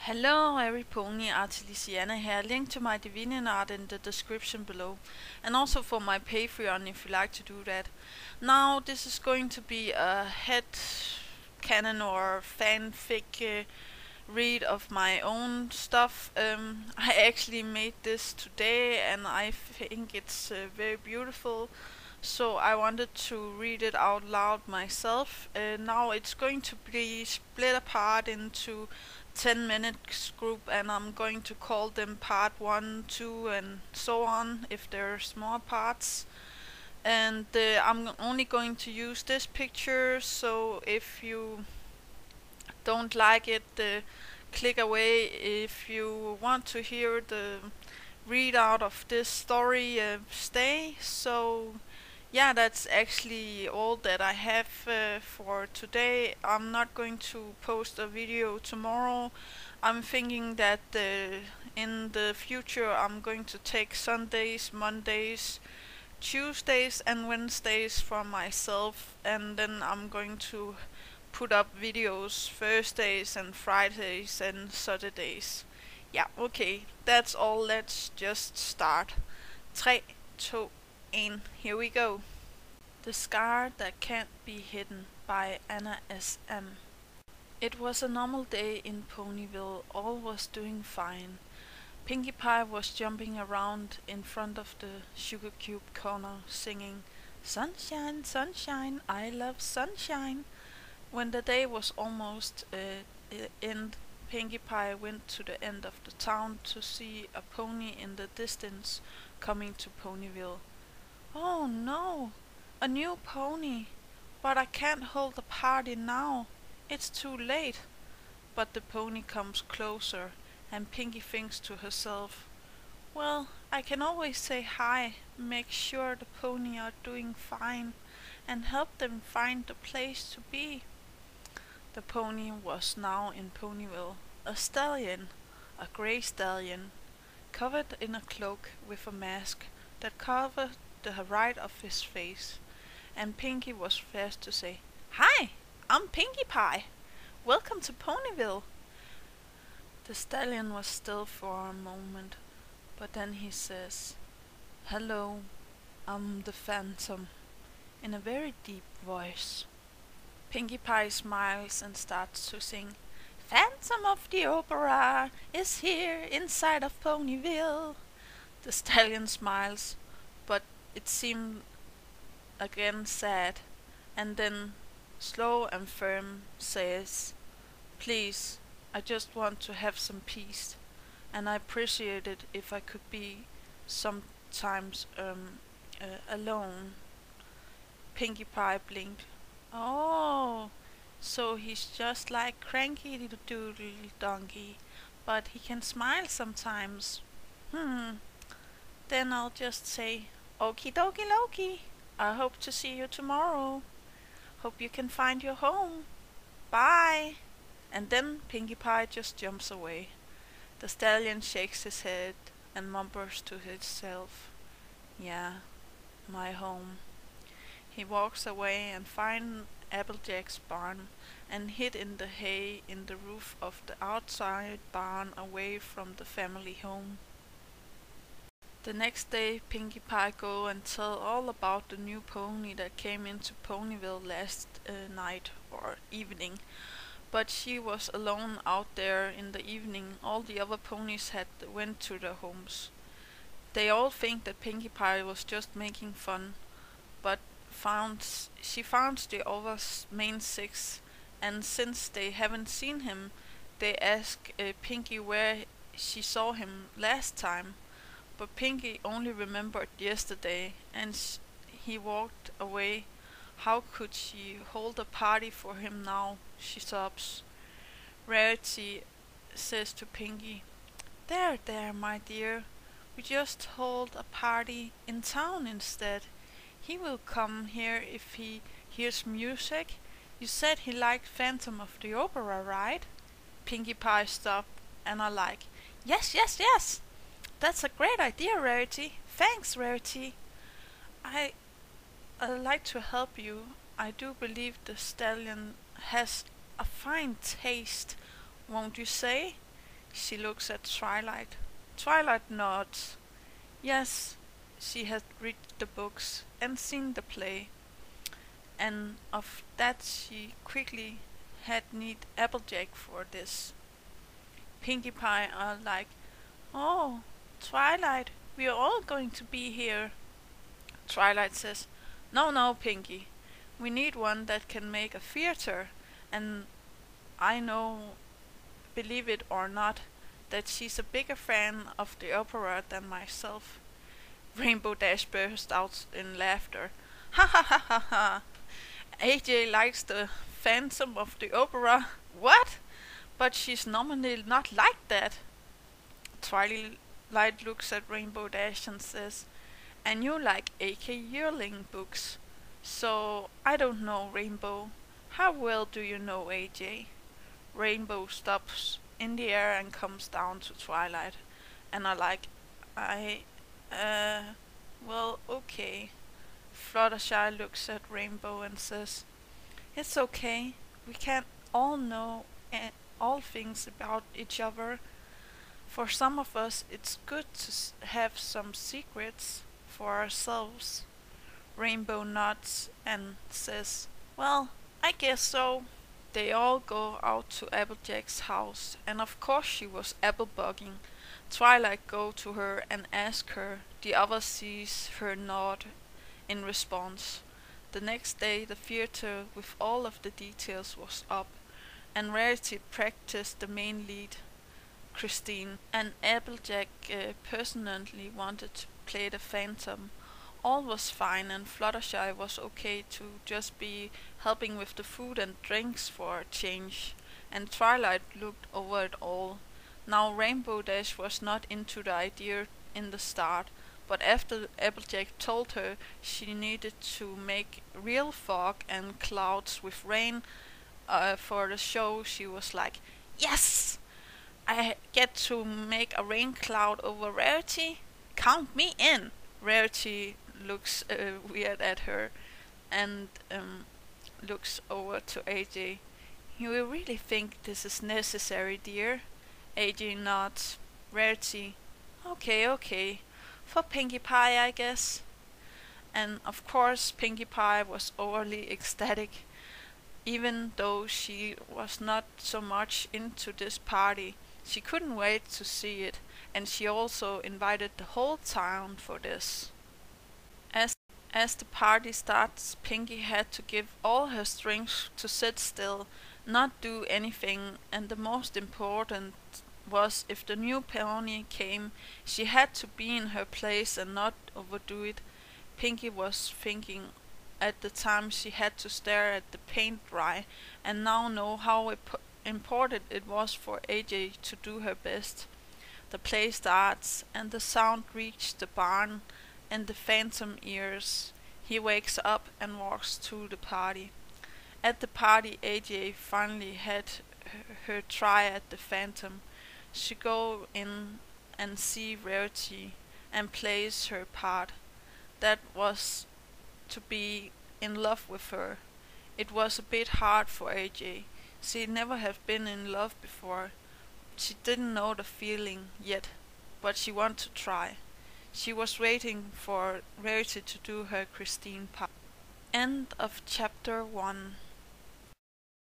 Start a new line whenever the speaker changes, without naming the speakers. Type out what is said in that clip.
Hello, every pony, Artilisiana here. Link to my Divinian art in the description below, and also for my Patreon if you like to do that. Now, this is going to be a head canon or fanfic read of my own stuff. I actually made this today, and I think it's very beautiful. So I wanted to read it out loud myself. Now it's going to be split apart into 10 minutes group, and I'm going to call them part 1, 2 and so on if there's more parts. And I'm only going to use this picture, so if you don't like it, click away. If you want to hear the readout of this story, stay. So yeah, that's actually all that I have for today. I'm not going to post a video tomorrow. I'm thinking that in the future I'm going to take Sundays, Mondays, Tuesdays and Wednesdays for myself, and then I'm going to put up videos Thursdays and Fridays and Saturdays. Yeah, okay, that's all. Let's just start. 3, 2, 1, here we go. The Scar That Can't Be Hidden by Anna S.M. It was a normal day in Ponyville. All was doing fine. Pinkie Pie was jumping around in front of the Sugar Cube corner, singing, "Sunshine, sunshine, I love sunshine." When the day was almost end, Pinkie Pie went to the end of the town to see a pony in the distance coming to Ponyville. "Oh no! A new pony! But I can't hold a party now. It's too late." But the pony comes closer, and Pinkie thinks to herself, "Well, I can always say hi, make sure the pony are doing fine, and help them find the place to be." The pony was now in Ponyville, a stallion, a grey stallion, covered in a cloak with a mask that covered the right of his face, and Pinkie was fast to say, "Hi, I'm Pinkie Pie. Welcome to Ponyville." The stallion was still for a moment, but then he says, "Hello, I'm the Phantom," in a very deep voice. Pinkie Pie smiles and starts to sing, "Phantom of the Opera is here inside of Ponyville." The stallion smiles, but it seemed again sad, and then, slow and firm, says, "Please, I just want to have some peace, and I appreciate it if I could be sometimes alone." Pinkie Pie blinked. "Oh, so he's just like Cranky Doodle Donkey, but he can smile sometimes. Then I'll just say, okie dokie Loki. I hope to see you tomorrow. Hope you can find your home. Bye." And then Pinkie Pie just jumps away. The stallion shakes his head and mumbles to himself, "Yeah, my home." He walks away and finds Applejack's barn and hid in the hay in the roof of the outside barn away from the family home. The next day Pinkie Pie go and tell all about the new pony that came into Ponyville last night or evening. But she was alone out there in the evening. All the other ponies had went to their homes. They all think that Pinkie Pie was just making fun, but she found the other main 6, and since they haven't seen him, they ask Pinkie where she saw him last time. But Pinkie only remembered yesterday, and he walked away. How could she hold a party for him now? She sobs. Rarity says to Pinkie, There, my dear, we just hold a party in town instead. He will come here if he hears music. You said he liked Phantom of the Opera, right?" Pinkie Pie stopped, and I like, Yes. That's a great idea, Rarity. Thanks, Rarity. I'd like to help you. I do believe the stallion has a fine taste, won't you say?" She looks at Twilight. Twilight nods. Yes, she had read the books and seen the play, and of that she quickly had need Applejack for this. Pinkie Pie are like, "Oh, Twilight, we are all going to be here." Twilight says, "No, no, Pinkie. We need one that can make a theater, and I know, believe it or not, that she's a bigger fan of the opera than myself." Rainbow Dash burst out in laughter. "Ha ha ha ha ha! AJ likes the Phantom of the Opera. What? But she's normally not like that." Twilight looks at Rainbow Dash and says, "And you like A.K. Yearling books. So, I don't know, Rainbow. How well do you know AJ? Rainbow stops in the air and comes down to Twilight. And I, well, okay. Fluttershy looks at Rainbow and says, "It's okay. We can't all know all things about each other. For some of us, it's good to have some secrets for ourselves." Rainbow nods and says, "Well, I guess so." They all go out to Applejack's house, and of course she was apple-bugging. Twilight go to her and ask her. The other sees her nod in response. The next day the theater with all of the details was up, and Rarity practiced the main lead, Christine, and Applejack personally wanted to play the Phantom. All was fine, and Fluttershy was okay to just be helping with the food and drinks for a change, and Twilight looked over it all. Now Rainbow Dash was not into the idea in the start, but after Applejack told her she needed to make real fog and clouds with rain for the show, she was like, "Yes! I get to make a rain cloud over Rarity? Count me in!" Rarity looks weird at her and looks over to AJ. "You really think this is necessary, dear?" AJ nods. Rarity, "Okay, okay. For Pinkie Pie, I guess." And of course Pinkie Pie was overly ecstatic, even though she was not so much into this party. She couldn't wait to see it, and she also invited the whole town for this. As the party starts, Pinkie had to give all her strength to sit still, not do anything, and the most important was if the new pony came, she had to be in her place and not overdo it. Pinkie was thinking at the time she had to stare at the paint dry, and now know how important it was for AJ to do her best. The play starts, and the sound reached the barn and the Phantom ears. He wakes up and walks to the party. At the party, AJ finally had her try at the Phantom. She go in and see Rarity and plays her part. That was to be in love with her. It was a bit hard for AJ. She never had been in love before. She didn't know the feeling yet, but she wanted to try. She was waiting for Rarity to do her Christine part. End of chapter 1.